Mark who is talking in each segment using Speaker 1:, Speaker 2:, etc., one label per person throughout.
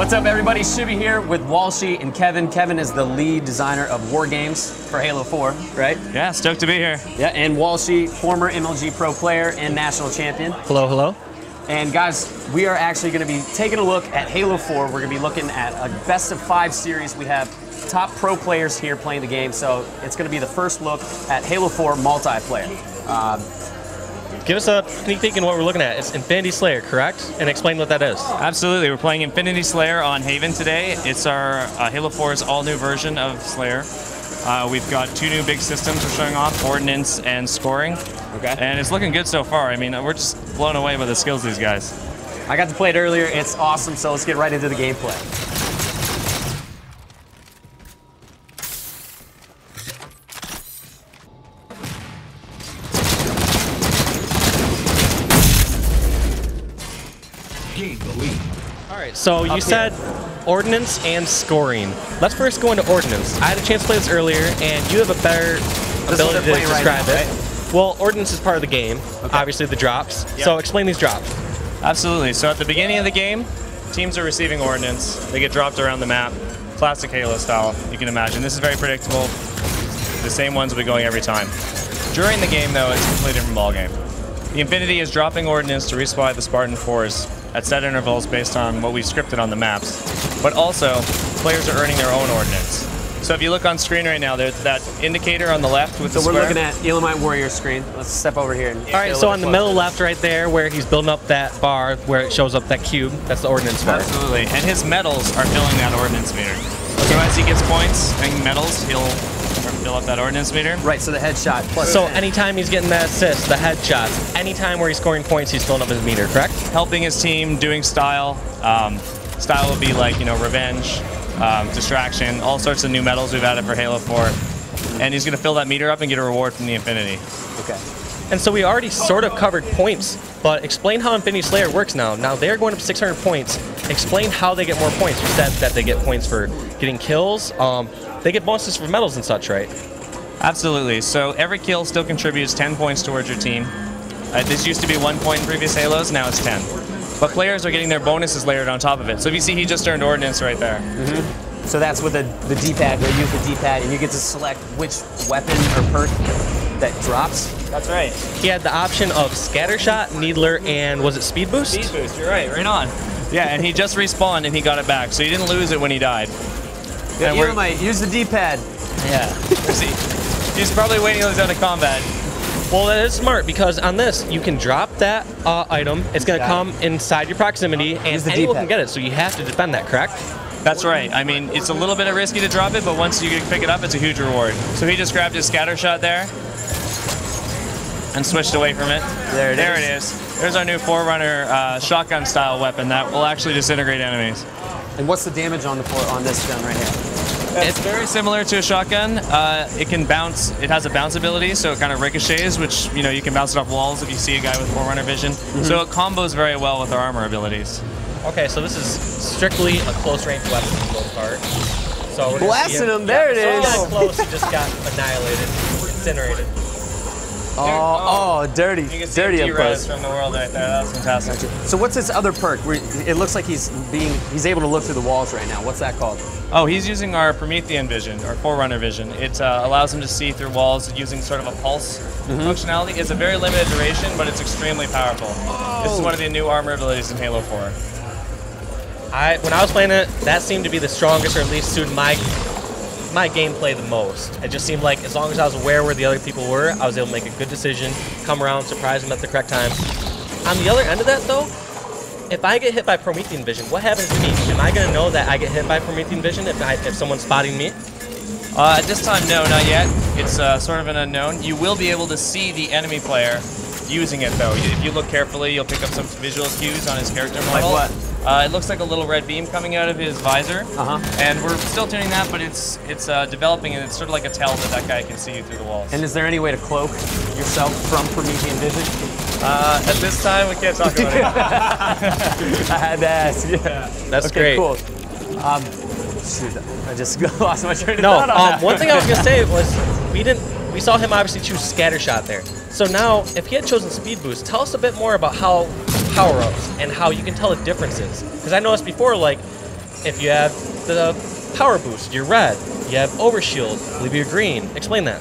Speaker 1: What's up, everybody? Shibby here with Walshy and Kevin. Kevin is the lead designer of War Games for Halo 4, right?
Speaker 2: Yeah, stoked to be here.
Speaker 1: Yeah, and Walshy, former MLG Pro player and national champion.
Speaker 3: Hello, hello.
Speaker 1: And guys, we are actually going to be taking a look at Halo 4. We're going to be looking at a best of 5 series. We have top pro players here playing the game, so it's going to be the first look at Halo 4 multiplayer.
Speaker 3: Give us a sneak peek in what we're looking at. It's Infinity Slayer, correct? And explain what that is.
Speaker 2: Absolutely. We're playing Infinity Slayer on Haven today. It's our Halo 4's all-new version of Slayer. We've got 2 new big systems we're showing off, Ordinance and Scoring.
Speaker 1: Okay.
Speaker 2: And it's looking good so far. I mean, we're just blown away by the skills of these guys.
Speaker 1: I got to play it earlier. It's awesome, so let's get right into the gameplay.
Speaker 3: Alright, so you said Ordinance and Scoring. Let's first go into Ordinance. I had a chance to play this earlier, and you have a better ability to describe it. Well, Ordinance is part of the game, obviously the drops. Yep. So explain these drops.
Speaker 2: Absolutely. So at the beginning of the game, teams are receiving Ordnance. They get dropped around the map, classic Halo style, you can imagine. This is very predictable. The same ones will be going every time. During the game, though, it's a completely different ballgame. The Infinity is dropping Ordnance to resupply the Spartan 4s at set intervals based on what we've scripted on the maps. But also, players are earning their own Ordnance. So if you look on screen right now, there's that indicator on the left with the square.
Speaker 1: So we're looking at Elamite Warrior screen. Let's step over here. And
Speaker 3: Alright, so on the middle left right there, where he's building up that bar, where it shows up that cube, that's the Ordnance bar.
Speaker 2: Absolutely, and his medals are filling that Ordnance meter. So as he gets points and medals, he'll fill up that Ordnance meter.
Speaker 1: Right, so the headshot plus.
Speaker 3: So anytime he's getting that assist, the headshots, anytime where he's scoring points, he's filling up his meter, correct?
Speaker 2: Helping his team, doing style. Style would be like, you know, revenge, distraction, all sorts of new medals we've added for Halo 4. And he's going to fill that meter up and get a reward from the Infinity.
Speaker 1: Okay.
Speaker 3: And so we already sort of covered points, but explain how Infinity Slayer works now. Now they're going up 600 points. Explain how they get more points. You said that they get points for getting kills. They get bonuses for medals and such, right?
Speaker 2: Absolutely. So every kill still contributes 10 points towards your team. This used to be 1 point in previous Halos, now it's 10. But players are getting their bonuses layered on top of it. So if you see, he just earned Ordnance right there.
Speaker 1: Mm-hmm. So that's with the D-pad, where you use the D-pad and you get to select which weapon or perk that drops.
Speaker 2: That's right.
Speaker 3: He had the option of Scattershot, Needler, and was it Speed Boost?
Speaker 2: Speed Boost, you're right, right on. Yeah, and he just respawned and he got it back, so he didn't lose it when he died.
Speaker 1: Yeah, you might use the D-pad.
Speaker 2: Yeah. He's probably waiting until he's out of combat.
Speaker 3: Well, that is smart, because on this, you can drop that item. It's going to come inside your proximity, and anyone can get it, so you have to defend that, correct?
Speaker 2: That's right. I mean, it's a little bit risky to drop it, but once you pick it up, it's a huge reward. So he just grabbed his scatter shot there and switched away from it. There it is. There's our new Forerunner shotgun-style weapon that will actually disintegrate enemies.
Speaker 1: And what's the damage on this gun right here?
Speaker 2: It's very similar to a shotgun. It can bounce. It has a bounce ability, so it kind of ricochets, which, you know, you can bounce it off walls if you see a guy with Forerunner vision. Mm-hmm. So it combos very well with our armor abilities.
Speaker 3: Okay, so this is strictly a close-range weapon for the most part. So we're
Speaker 1: blasting him. There it is.
Speaker 3: So close, he just got annihilated, incinerated.
Speaker 1: Dirty.
Speaker 2: You can see dirty res from the world right there. That was fantastic.
Speaker 1: Gotcha. So what's this other perk? It looks like he's able to look through the walls right now. What's that called?
Speaker 2: Oh, he's using our Promethean vision, or Forerunner vision. It allows him to see through walls using sort of a pulse functionality. It's a very limited duration, but it's extremely powerful. This is one of the new armor abilities in Halo 4.
Speaker 3: When I was playing it, that seemed to be the strongest, or at least suited my gameplay the most. It just seemed like as long as I was aware where the other people were, I was able to make a good decision, come around, surprise them at the correct time. On the other end of that, though, if I get hit by Promethean vision, what happens to me? Am I going to know that I get hit by Promethean vision if someone's spotting me?
Speaker 2: At this time, no, not yet. It's sort of an unknown. You will be able to see the enemy player using it, though. If you look carefully, you'll pick up some visual cues on his character model.
Speaker 1: Like what?
Speaker 2: It looks like a little red beam coming out of his visor, and we're still tuning that, but it's developing, and it's sort of like a tell that guy can see you through the walls.
Speaker 1: And is there any way to cloak yourself from Promethean vision?
Speaker 2: At this time, we can't talk about it.
Speaker 1: I had to ask. Yeah.
Speaker 3: That's great.
Speaker 1: Cool. Shoot, I just lost my train of thought on that.
Speaker 3: One thing I was gonna say was we saw him obviously choose Scattershot there. So now, if he had chosen Speed Boost, tell us a bit more about how power-ups and how you can tell the differences. Because I noticed before, like, if you have the power boost, you're red. You have overshield, I believe you're green. Explain that.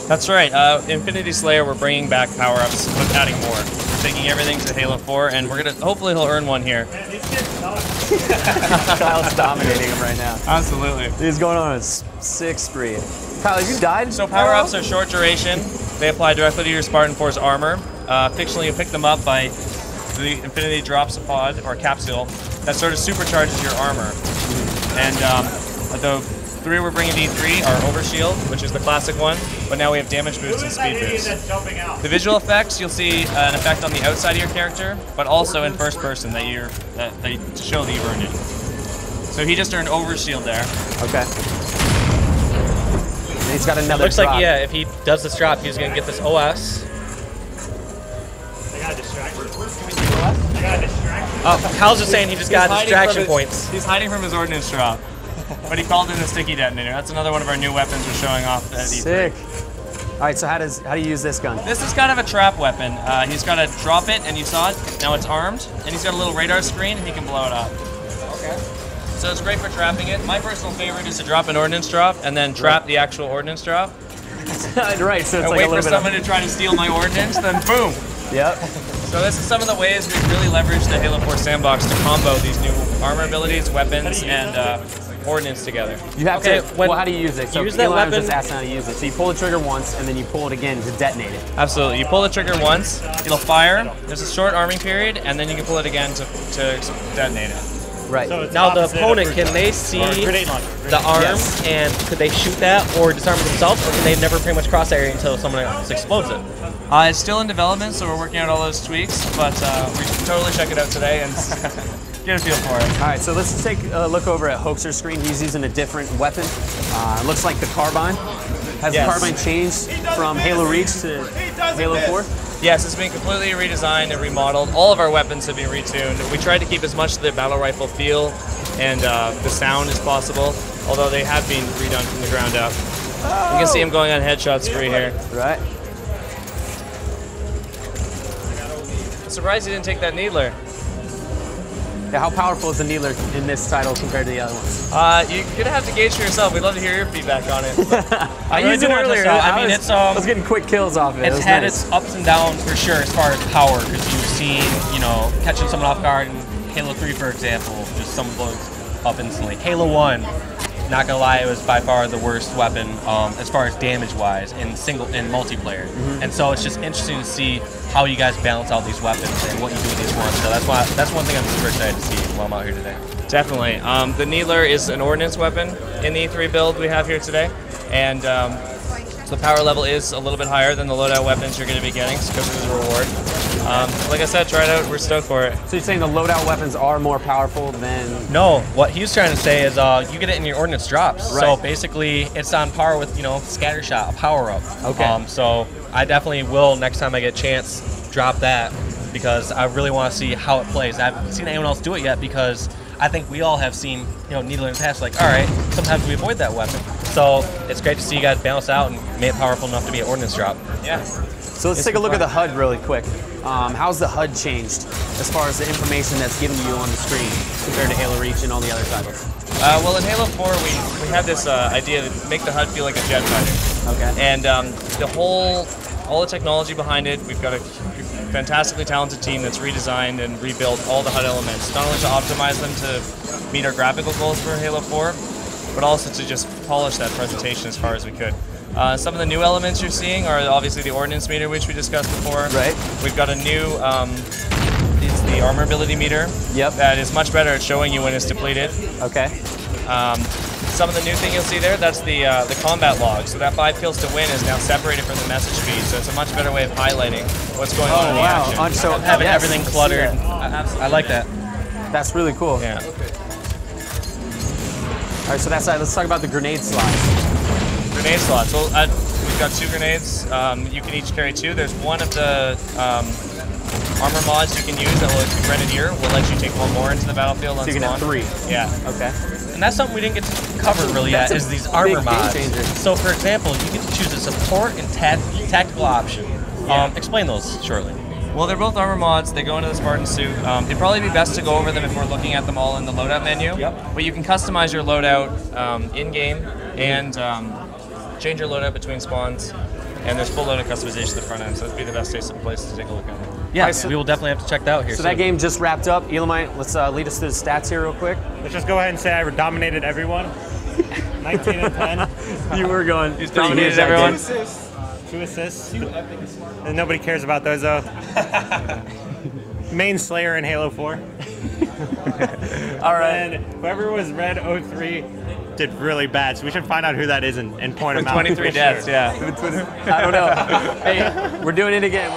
Speaker 2: That's right. Infinity Slayer, we're bringing back power-ups, but adding more. We're taking everything to Halo 4, and we're gonna hopefully he'll earn one here.
Speaker 1: Kyle's dominating him right now.
Speaker 2: Absolutely.
Speaker 1: He's going on a 6 spree. Kyle, have you died?
Speaker 2: So power-ups are short duration. They apply directly to your Spartan 4's armor. Fictionally, you pick them up by the Infinity Drops a pod or capsule that sort of supercharges your armor. And the 3 we're bringing to E3 are Overshield, which is the classic one, but now we have damage boost and speed boost. The visual effects, you'll see an effect on the outside of your character, but also in first person to show that you've earned it. So he just earned Overshield there.
Speaker 1: Okay. And he's got another
Speaker 3: Looks
Speaker 1: drop.
Speaker 3: like, yeah, if he does this drop, he's going to get this OS.
Speaker 4: I got a distraction. I got a distraction.
Speaker 3: Oh, Kyle's just saying he just got distraction points.
Speaker 2: He's hiding from his ordnance drop. But he called in a sticky detonator. That's another one of our new weapons we're showing off at E3.
Speaker 1: Sick. All right, so how do you use this gun?
Speaker 2: This is kind of a trap weapon. He's got to drop it, and you saw it. Now it's armed, and he's got a little radar screen, and he can blow it up. Okay. So it's great for trapping it. My personal favorite is to drop an ordnance drop, and then trap the actual ordnance drop.
Speaker 1: Right, so it's
Speaker 2: And
Speaker 1: like
Speaker 2: wait
Speaker 1: a
Speaker 2: for
Speaker 1: little
Speaker 2: someone to try to steal my ordnance, then boom.
Speaker 1: Yep.
Speaker 2: So this is some of the ways we've really leveraged the Halo 4 sandbox to combo these new armor abilities, weapons, and ordnance together.
Speaker 1: You have
Speaker 3: Okay,
Speaker 1: to. Well, how do you use it? So
Speaker 3: use that
Speaker 1: Eli was
Speaker 3: weapon-
Speaker 1: just asking how to use it. So you pull the trigger once, and then you pull it again to detonate it.
Speaker 2: Absolutely. You pull the trigger once, it'll fire. There's a short arming period, and then you can pull it again to detonate it.
Speaker 1: Right.
Speaker 4: So it's
Speaker 3: Now the
Speaker 4: opposite of
Speaker 3: opponent, can they see
Speaker 4: or grenade launcher.
Speaker 3: the arm
Speaker 1: Yes.
Speaker 3: and could they shoot that or disarm it themselves, or can they never pretty much cross that area until someone else explodes it?
Speaker 2: It's still in development, so we're working out all those tweaks, but we should totally check it out today and get a feel for it.
Speaker 1: All right, so let's take a look over at Hoaxer's screen. He's using a different weapon. It looks like the carbine. Has
Speaker 2: Yes.
Speaker 1: the carbine changed from Halo Reach to Halo 4?
Speaker 2: Yes, it's been completely redesigned and remodeled. All of our weapons have been retuned. We tried to keep as much of the battle rifle feel and the sound as possible, although they have been redone from the ground up. You can see him going on headshot spree here.
Speaker 1: Right.
Speaker 2: I'm surprised he didn't take that needler.
Speaker 1: Yeah, how powerful is the needler in this title compared to the other ones?
Speaker 2: You're gonna have to gauge for yourself. We'd love to hear your feedback on it.
Speaker 1: I
Speaker 3: really
Speaker 1: used it
Speaker 3: do want to
Speaker 1: earlier.
Speaker 3: test out. I mean,
Speaker 1: I was getting quick kills off of it. It
Speaker 3: It's
Speaker 1: was
Speaker 3: had
Speaker 1: nice.
Speaker 3: its ups and downs for sure as far as power, because you've seen, you know, catching someone off guard in Halo 3, for example, just someone blows up instantly. Halo 1, not gonna lie, it was by far the worst weapon as far as damage-wise in multiplayer. And so it's just interesting to see how you guys balance out these weapons and what you do with each one. So that's one thing I'm super excited to see while I'm out here today.
Speaker 2: Definitely. The needler is an ordnance weapon in the E3 build we have here today, and so the power level is a little bit higher than the loadout weapons you're going to be getting because of the reward. Like I said, try it out. We're stoked for it.
Speaker 1: So you're saying the loadout weapons are more powerful than...
Speaker 3: No, what he's trying to say is you get it in your ordnance drops.
Speaker 1: Right.
Speaker 3: So basically, it's on par with, you know, scatter shot, a power up.
Speaker 1: Okay.
Speaker 3: So I definitely will, next time I get a chance, drop that because I really want to see how it plays. I haven't seen anyone else do it yet because I think we all have seen, you know, needler in the past. Like, all right, sometimes we avoid that weapon. So it's great to see you guys balance out and make it powerful enough to be an ordnance drop.
Speaker 2: Yeah.
Speaker 1: So let's take a look at the HUD really quick. How's the HUD changed as far as the information that's given to you on the screen compared to Halo Reach and all the other titles?
Speaker 2: Well, in Halo 4, we had this idea to make the HUD feel like a jet fighter.
Speaker 1: Okay.
Speaker 2: And all the technology behind it, we've got a fantastically talented team that's redesigned and rebuilt all the HUD elements, not only to optimize them to meet our graphical goals for Halo 4, but also to just polish that presentation as far as we could. Some of the new elements you're seeing are obviously the ordnance meter, which we discussed before.
Speaker 1: Right.
Speaker 2: We've got a new, it's the armor ability meter.
Speaker 1: Yep.
Speaker 2: That is much better at showing you when it's depleted.
Speaker 1: Okay.
Speaker 2: Some of the new thing you'll see there, that's the combat log. So that 5 kills to win is now separated from the message feed. So it's a much better way of highlighting what's going on in the action.
Speaker 1: So
Speaker 3: Having
Speaker 1: yes,
Speaker 3: everything cluttered.
Speaker 1: yeah.
Speaker 3: I like that.
Speaker 1: That's really cool.
Speaker 2: Yeah.
Speaker 1: All right, so that's let's talk about the grenade slots.
Speaker 2: Grenade slots. Well, we've got 2 grenades. You can each carry 2. There's one of the armor mods you can use that will, if you Grenadier, will let you take 1 more into the battlefield.
Speaker 1: So you can have 3.
Speaker 2: Yeah.
Speaker 1: Okay.
Speaker 3: And that's something we didn't get to cover really yet,
Speaker 1: That's
Speaker 3: is
Speaker 1: a
Speaker 3: these armor
Speaker 1: big
Speaker 3: mods.
Speaker 1: game changer.
Speaker 3: So for example, you get to choose a support and tactical option.
Speaker 2: Yeah.
Speaker 3: Explain those shortly.
Speaker 2: Well, they're both armor mods. They go into the Spartan suit. It'd probably be best to go over them if we're looking at them all in the loadout menu.
Speaker 3: Yep.
Speaker 2: But you can customize your loadout in-game and change your loadout between spawns. And there's full loadout customization at the front end, so that'd be the best place to take a look at it.
Speaker 3: Yeah,
Speaker 1: Alright, so-
Speaker 3: we will definitely have to check that out here.
Speaker 1: So
Speaker 3: soon.
Speaker 1: that game just wrapped up. Elamite, let's lead us through the stats here real quick.
Speaker 4: Let's just go ahead and say I dominated everyone. 19 and 10.
Speaker 1: You were going.
Speaker 2: He's dominated everyone.
Speaker 4: 2 assists. And nobody cares about those though. Main Slayer in Halo 4.
Speaker 1: All right.
Speaker 4: And whoever was Red 03 did really bad, so we should find out who that is and point him out.
Speaker 2: 23
Speaker 4: for
Speaker 2: deaths,
Speaker 4: sure.
Speaker 2: yeah.
Speaker 1: I don't know. Hey, we're doing it again.